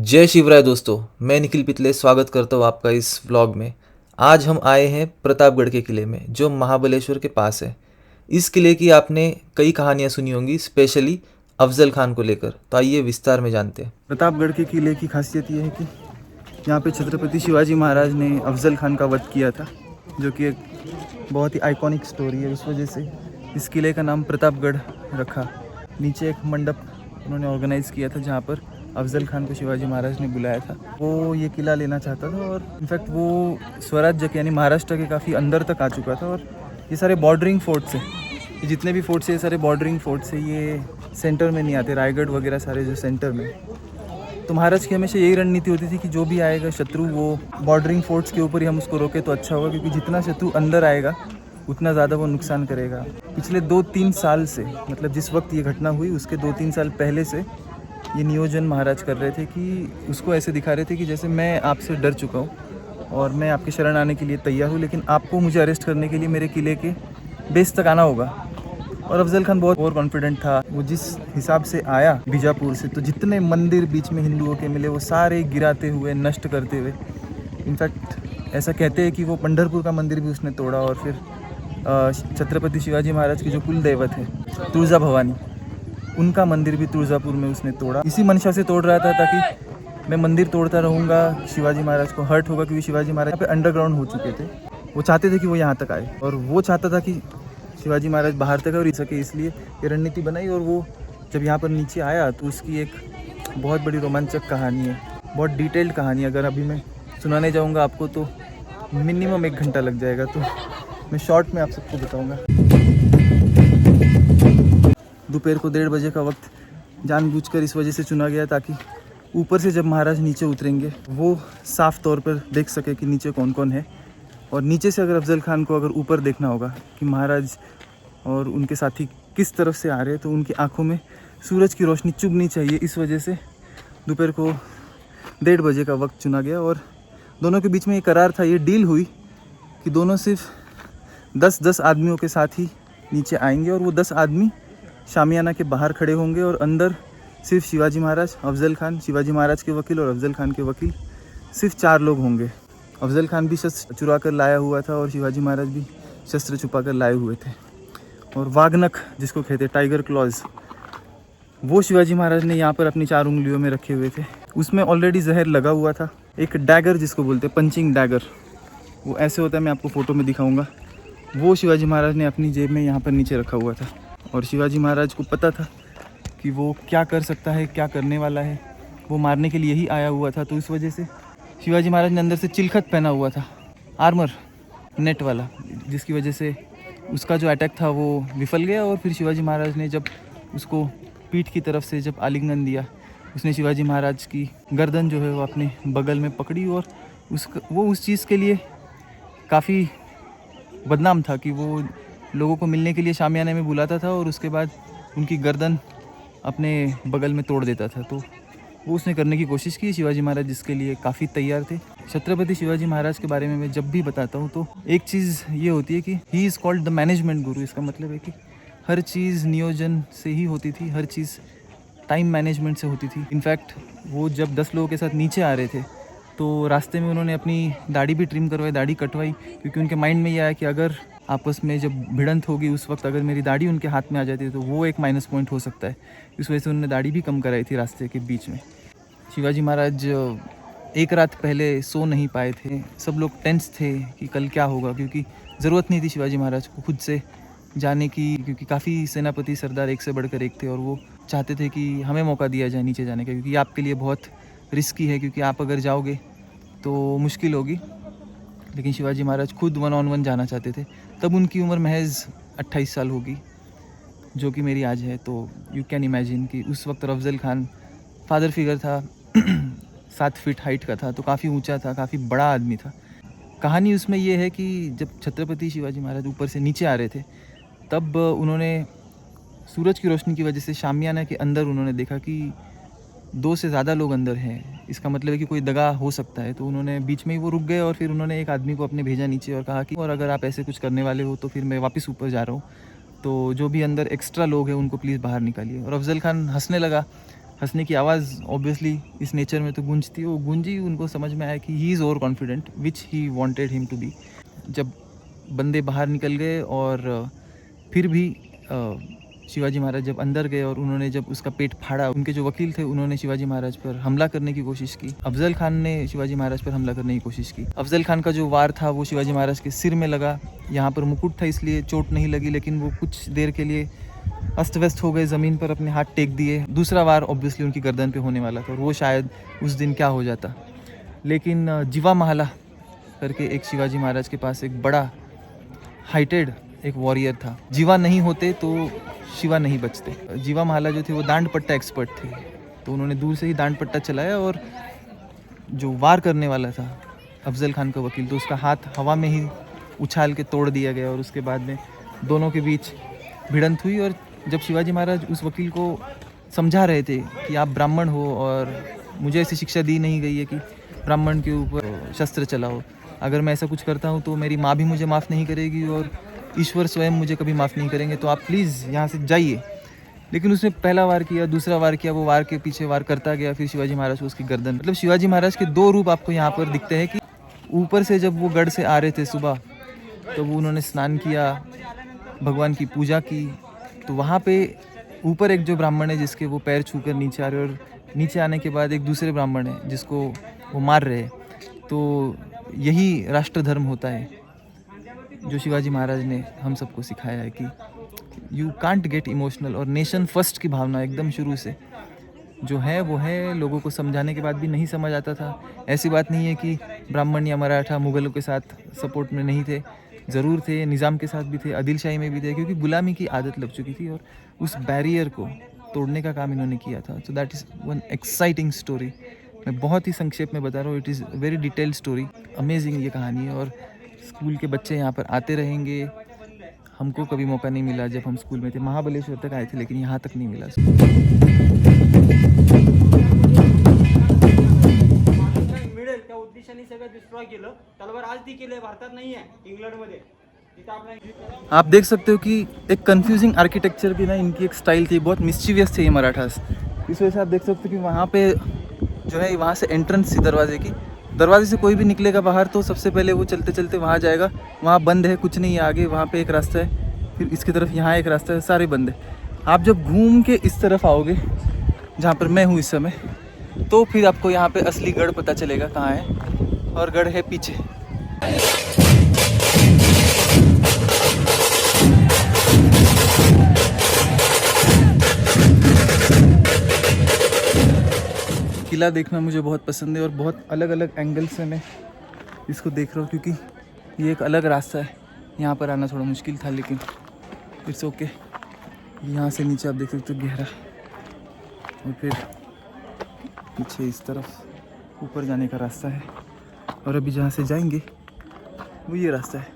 जय शिवराय दोस्तों। मैं निखिल पितले स्वागत करता हूँ आपका इस व्लॉग में। आज हम आए हैं प्रतापगढ़ के किले में जो महाबलेश्वर के पास है। इस किले की आपने कई कहानियाँ सुनी होंगी, स्पेशली अफजल खान को लेकर। तो आइए विस्तार में जानते हैं। प्रतापगढ़ के किले की खासियत ये है कि यहाँ पे छत्रपति शिवाजी महाराज ने अफजल खान का वध किया था, जो कि एक बहुत ही आइकॉनिक स्टोरी है। उस वजह से इस किले का नाम प्रतापगढ़ रखा। नीचे एक मंडप उन्होंने ऑर्गेनाइज़ किया था जहाँ पर अफजल खान को शिवाजी महाराज ने बुलाया था। वो ये किला लेना चाहता था और इनफैक्ट वो स्वराज्य के यानी महाराष्ट्र के काफ़ी अंदर तक आ चुका था। और ये सारे बॉर्डरिंग फोर्ट्स हैं, ये जितने भी फोर्ट्स हैं ये सारे बॉर्डरिंग फोर्ट्स हैं, ये सेंटर में नहीं आते। रायगढ़ वगैरह सारे जो सेंटर में। तो महाराज की हमेशा यही रणनीति होती थी कि जो भी आएगा शत्रु वो बॉर्डरिंग फोर्ट्स के ऊपर ही हम उसको रोके तो अच्छा होगा, क्योंकि जितना शत्रु अंदर आएगा उतना ज़्यादा वो नुकसान करेगा। पिछले 2-3 साल से, मतलब जिस वक्त ये घटना हुई उसके 2-3 साल पहले से ये नियोजन महाराज कर रहे थे कि उसको ऐसे दिखा रहे थे कि जैसे मैं आपसे डर चुका हूँ और मैं आपके शरण आने के लिए तैयार हूँ, लेकिन आपको मुझे अरेस्ट करने के लिए मेरे किले के बेस तक आना होगा। और अफजल खान बहुत ओवर कॉन्फिडेंट था। वो जिस हिसाब से आया बीजापुर से, तो जितने मंदिर बीच में हिंदुओं के मिले वो सारे गिराते हुए, नष्ट करते हुए। इनफैक्ट ऐसा कहते हैं कि वो पंढरपुर का मंदिर भी उसने तोड़ा। और फिर छत्रपति शिवाजी महाराज की जो कुल देवत है तुळजा भवानी, उनका मंदिर भी तुळजापुर में उसने तोड़ा। इसी मंशा से तोड़ रहा था ताकि मैं मंदिर तोड़ता रहूँगा, शिवाजी महाराज को हर्ट होगा, क्योंकि शिवाजी महाराज यहाँ पे अंडरग्राउंड हो चुके थे। वो चाहते थे कि वो यहाँ तक आए और वो चाहता था कि शिवाजी महाराज बाहर तक और सके, इसलिए ये रणनीति बनाई। और वो जब यहाँ पर नीचे आया तो उसकी एक बहुत बड़ी रोमांचक कहानी है, बहुत डिटेल्ड कहानी है। अगर अभी मैं सुनाने जाऊँगा आपको तो मिनिमम 1 घंटा लग जाएगा, तो मैं शॉर्ट में आप सबको बताऊँगा। दोपहर को 1:30 बजे का वक्त जानबूझकर इस वजह से चुना गया ताकि ऊपर से जब महाराज नीचे उतरेंगे वो साफ तौर पर देख सके कि नीचे कौन कौन है। और नीचे से अगर अफजल खान को अगर ऊपर देखना होगा कि महाराज और उनके साथी किस तरफ से आ रहे हैं, तो उनकी आंखों में सूरज की रोशनी चुभनी चाहिए। इस वजह से दोपहर को 1:30 बजे का वक्त चुना गया। और दोनों के बीच में ये करार था, ये डील हुई कि दोनों सिर्फ 10-10 आदमियों के साथ ही नीचे आएंगे और वो 10 आदमी शामियाना के बाहर खड़े होंगे और अंदर सिर्फ शिवाजी महाराज, अफजल खान, शिवाजी महाराज के वकील और अफजल खान के वकील, सिर्फ 4 लोग होंगे। अफजल खान भी शस्त्र चुरा कर लाया हुआ था और शिवाजी महाराज भी शस्त्र छुपा कर लाए हुए थे। और वागनख जिसको कहते हैं टाइगर क्लॉज, वो शिवाजी महाराज ने यहाँ पर अपनी 4 उंगलियों में रखे हुए थे। उसमें ऑलरेडी जहर लगा हुआ था। एक डैगर जिसको बोलते हैं पंचिंग डैगर, वो ऐसे होता है, मैं आपको फ़ोटो में दिखाऊंगा। वो शिवाजी महाराज ने अपनी जेब में यहाँ पर नीचे रखा हुआ था। और शिवाजी महाराज को पता था कि वो क्या कर सकता है, क्या करने वाला है। वो मारने के लिए ही आया हुआ था। तो इस वजह से शिवाजी महाराज ने अंदर से चिलखत पहना हुआ था, आर्मर नेट वाला, जिसकी वजह से उसका जो अटैक था वो विफल गया। और फिर शिवाजी महाराज ने जब उसको पीठ की तरफ से जब आलिंगन दिया, उसने शिवाजी महाराज की गर्दन जो है वो अपने बगल में पकड़ी। और वो उस चीज़ के लिए काफ़ी बदनाम था कि वो लोगों को मिलने के लिए शामियाने में बुलाता था और उसके बाद उनकी गर्दन अपने बगल में तोड़ देता था। तो वो उसने करने की कोशिश की। शिवाजी महाराज जिसके लिए काफ़ी तैयार थे। छत्रपति शिवाजी महाराज के बारे में मैं जब भी बताता हूँ तो एक चीज़ ये होती है कि he is called the management गुरु। इसका मतलब है कि हर चीज़ नियोजन से ही होती थी, हर चीज़ टाइम मैनेजमेंट से होती थी। इनफैक्ट वो जब 10 लोगों के साथ नीचे आ रहे थे तो रास्ते में उन्होंने अपनी दाढ़ी भी ट्रिम करवाई, दाढ़ी कटवाई, क्योंकि उनके माइंड में ये आया कि अगर आपस में जब भिड़ंत होगी उस वक्त अगर मेरी दाढ़ी उनके हाथ में आ जाती है तो वो एक माइनस पॉइंट हो सकता है। इस वजह से उन्होंने दाढ़ी भी कम कराई थी रास्ते के बीच में। शिवाजी महाराज एक रात पहले सो नहीं पाए थे। सब लोग टेंस थे कि कल क्या होगा, क्योंकि ज़रूरत नहीं थी शिवाजी महाराज को खुद से जाने की, क्योंकि काफ़ी सेनापति सरदार एक से बढ़कर एक थे और वो चाहते थे कि हमें मौका दिया जाए नीचे जाने का, क्योंकि आपके लिए बहुत रिस्की है, क्योंकि आप अगर जाओगे तो मुश्किल होगी। लेकिन शिवाजी महाराज खुद 1 on 1 जाना चाहते थे। तब उनकी उम्र महज 28 साल होगी, जो कि मेरी आज है। तो यू कैन इमेजिन कि उस वक्त अफजल खान फादर फिगर था, 7 फीट हाइट का था, तो काफ़ी ऊंचा था, काफ़ी बड़ा आदमी था। कहानी उसमें ये है कि जब छत्रपति शिवाजी महाराज ऊपर से नीचे आ रहे थे तब उन्होंने सूरज की रोशनी की वजह से शामियाना के अंदर उन्होंने देखा कि 2 से ज़्यादा लोग अंदर हैं। इसका मतलब है कि कोई दगा हो सकता है। तो उन्होंने बीच में ही वो रुक गए और फिर उन्होंने एक आदमी को अपने भेजा नीचे और कहा कि और अगर आप ऐसे कुछ करने वाले हो तो फिर मैं वापस ऊपर जा रहा हूँ, तो जो भी अंदर एक्स्ट्रा लोग हैं उनको प्लीज़ बाहर निकालिए। और अफजल खान हंसने लगा। हंसने की आवाज़ ऑब्वियसली इस नेचर में तो गूंजती है, वो गूंजी, उनको समझ में आया कि he is overconfident which he wanted him to be. जब बंदे बाहर निकल गए और फिर भी शिवाजी महाराज जब अंदर गए और उन्होंने जब उसका पेट फाड़ा, उनके जो वकील थे उन्होंने शिवाजी महाराज पर हमला करने की कोशिश की। अफजल खान ने शिवाजी महाराज पर हमला करने की कोशिश की। अफजल खान का जो वार था वो शिवाजी महाराज के सिर में लगा। यहाँ पर मुकुट था इसलिए चोट नहीं लगी, लेकिन वो कुछ देर के लिए अस्त व्यस्त हो गए, ज़मीन पर अपने हाथ टेक दिए। दूसरा वार ऑब्वियसली उनकी गर्दन पे होने वाला था और वो शायद उस दिन क्या हो जाता। लेकिन जीवा महला करके एक शिवाजी महाराज के पास एक बड़ा हाइटेड एक वॉरियर था। जीवा नहीं होते तो शिवा नहीं बचते। जीवा महला जो थे वो दांड पट्टा एक्सपर्ट थे, तो उन्होंने दूर से ही दांड पट्टा चलाया और जो वार करने वाला था अफजल खान का वकील, तो उसका हाथ हवा में ही उछाल के तोड़ दिया गया और उसके बाद में दोनों के बीच भिड़ंत हुई। और जब शिवाजी महाराज उस वकील को समझा रहे थे कि आप ब्राह्मण हो और मुझे ऐसी शिक्षा दी नहीं गई है कि ब्राह्मण के ऊपर शस्त्र चलाओ, अगर मैं ऐसा कुछ करता हूँ तो मेरी माँ भी मुझे माफ़ नहीं करेगी और ईश्वर स्वयं मुझे कभी माफ़ नहीं करेंगे, तो आप प्लीज़ यहाँ से जाइए। लेकिन उसने पहला वार किया, दूसरा वार किया, वो वार के पीछे वार करता गया, फिर शिवाजी महाराज को उसकी गर्दन, मतलब शिवाजी महाराज के दो रूप आपको यहाँ पर दिखते हैं कि ऊपर से जब वो गढ़ से आ रहे थे सुबह, तो वो उन्होंने स्नान किया, भगवान की पूजा की, तो वहाँ पे ऊपर एक जो ब्राह्मण है जिसके वो पैर छूकर नीचे आ रहे, और नीचे आने के बाद एक दूसरे ब्राह्मण है जिसको वो मार रहे हैं। तो यही राष्ट्र धर्म होता है जो शिवाजी महाराज ने हम सबको सिखाया है कि यू कांट गेट इमोशनल। और नेशन फर्स्ट की भावना एकदम शुरू से जो है वो है। लोगों को समझाने के बाद भी नहीं समझ आता था। ऐसी बात नहीं है कि ब्राह्मण या मराठा मुग़लों के साथ सपोर्ट में नहीं थे, ज़रूर थे, निज़ाम के साथ भी थे, आदिल शाही में भी थे, क्योंकि गुलामी की आदत लग चुकी थी और उस बैरियर को तोड़ने का काम इन्होंने किया था। So that is one exciting story. मैं बहुत ही संक्षेप में बता रहा हूँ, it is very detailed story, amazing ये कहानी है। और स्कूल के बच्चे यहाँ पर आते रहेंगे। हमको कभी मौका नहीं मिला, जब हम स्कूल में थे महाबलेश्वर तक आए थे, लेकिन यहाँ तक नहीं मिला। मिळेल त्या उद्देशाने सगळं डिस्ट्रॉय केलं। तलवार आज ती केली भारतात नाही आहे, इंग्लंडमध्ये। आप देख सकते हो कि एक कंफ्यूजिंग आर्किटेक्चर की ना इनकी एक स्टाइल थी, बहुत मिस्चीवियस थे ये मराठास। इस वजह से आप देख सकते हो कि वहाँ पे जो है, वहाँ से एंट्रेंस थी दरवाजे की, दरवाजे से कोई भी निकलेगा बाहर तो सबसे पहले वो चलते चलते वहाँ जाएगा, वहाँ बंद है, कुछ नहीं है आगे, वहाँ पे एक रास्ता है, फिर इसकी तरफ यहाँ एक रास्ता है, सारे बंद है। आप जब घूम के इस तरफ आओगे जहाँ पर मैं हूँ इस समय, तो फिर आपको यहाँ पे असली गढ़ पता चलेगा कहाँ है, और गढ़ है पीछे। किला देखना मुझे बहुत पसंद है और बहुत अलग अलग एंगल से मैं इसको देख रहा हूँ, क्योंकि ये एक अलग रास्ता है। यहाँ पर आना थोड़ा मुश्किल था, लेकिन इट्स ओके। यहाँ से नीचे आप देख सकते हो गहरा, और फिर पीछे इस तरफ ऊपर जाने का रास्ता है। और अभी जहाँ से जाएंगे वो ये रास्ता है,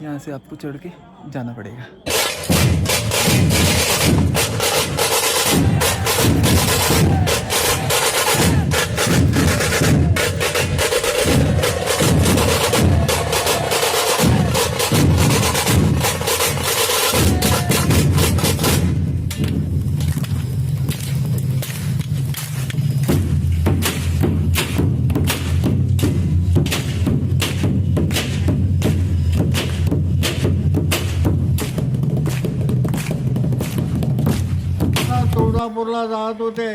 यहाँ से आपको चढ़ के जाना पड़ेगा। तुळजापूरला जात होते,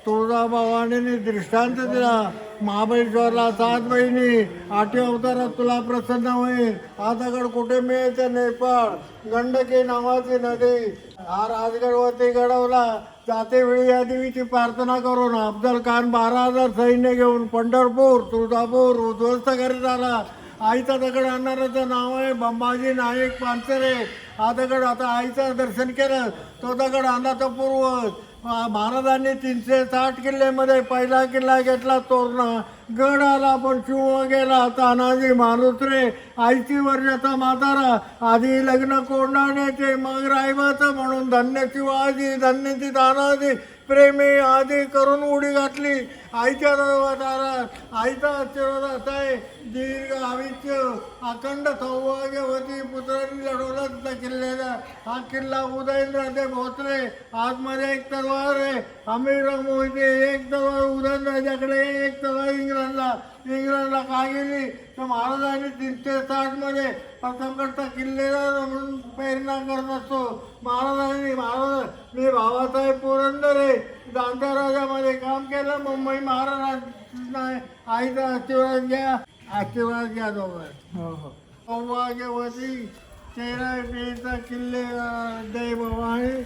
तुळजाभवानीने दृष्टांत दिला, महाबळेश्वरला 7 बहिणी, 8 अवतारात तुला प्रसन्न होईल, हा दगड कुठे मिळते? नेपाळ, गंडकी नावाची नदी, हा राजगडवरती घडवला। जाते वेळी या देवीची प्रार्थना करून अफजल खान 12,000 सैन्य घेऊन पंढरपूर, तुळजापूर उद्ध्वस्त करीत आला। आईचा दगड आणणाऱ्याचं नाव आहे बंबाजी नाईक पानसरे। हा दगड आता आईचं दर्शन केलं, तो दगड आणला तर पूर्वज। महाराजांनी 360 किल्ल्यामध्ये पहिला किल्ला घेतला तोरणा, गड आला पण शिव गेला तानाजी मालुसरे। आईची वर्षाचा म्हातारा, आधी लग्न कोंडाण्याचे मग रायबाचं, म्हणून धन्य शिवाजी धन्य तानाजी, प्रेमी आधी करून उडी घातली आईच्या दारात। आईचा आशीर्वाद आहे दीर्घ आयुष्य, अखंड सौभाग्यवती पुत्रांनी लढवलं किल्ल्याचा हा किल्ला उदयनराजे भोसले आतमध्ये एक तलवार आहे हमीरराव मोहिते एक तलवार उदयनराजाकडे एक तलवार इंग्रजला काय गेली तर महाराजांनी 360 मध्ये प्रथमकडचा किल्लेला म्हणून प्रेरणा करत असतो महाराज मी भावासाहेब पुरंदरे जाणत्या राजामध्ये काम केलं मुंबई महाराज आईचा आशीर्वाद घ्या दोघं सौभाग्यवती चेहरा किल्ले जय भवानी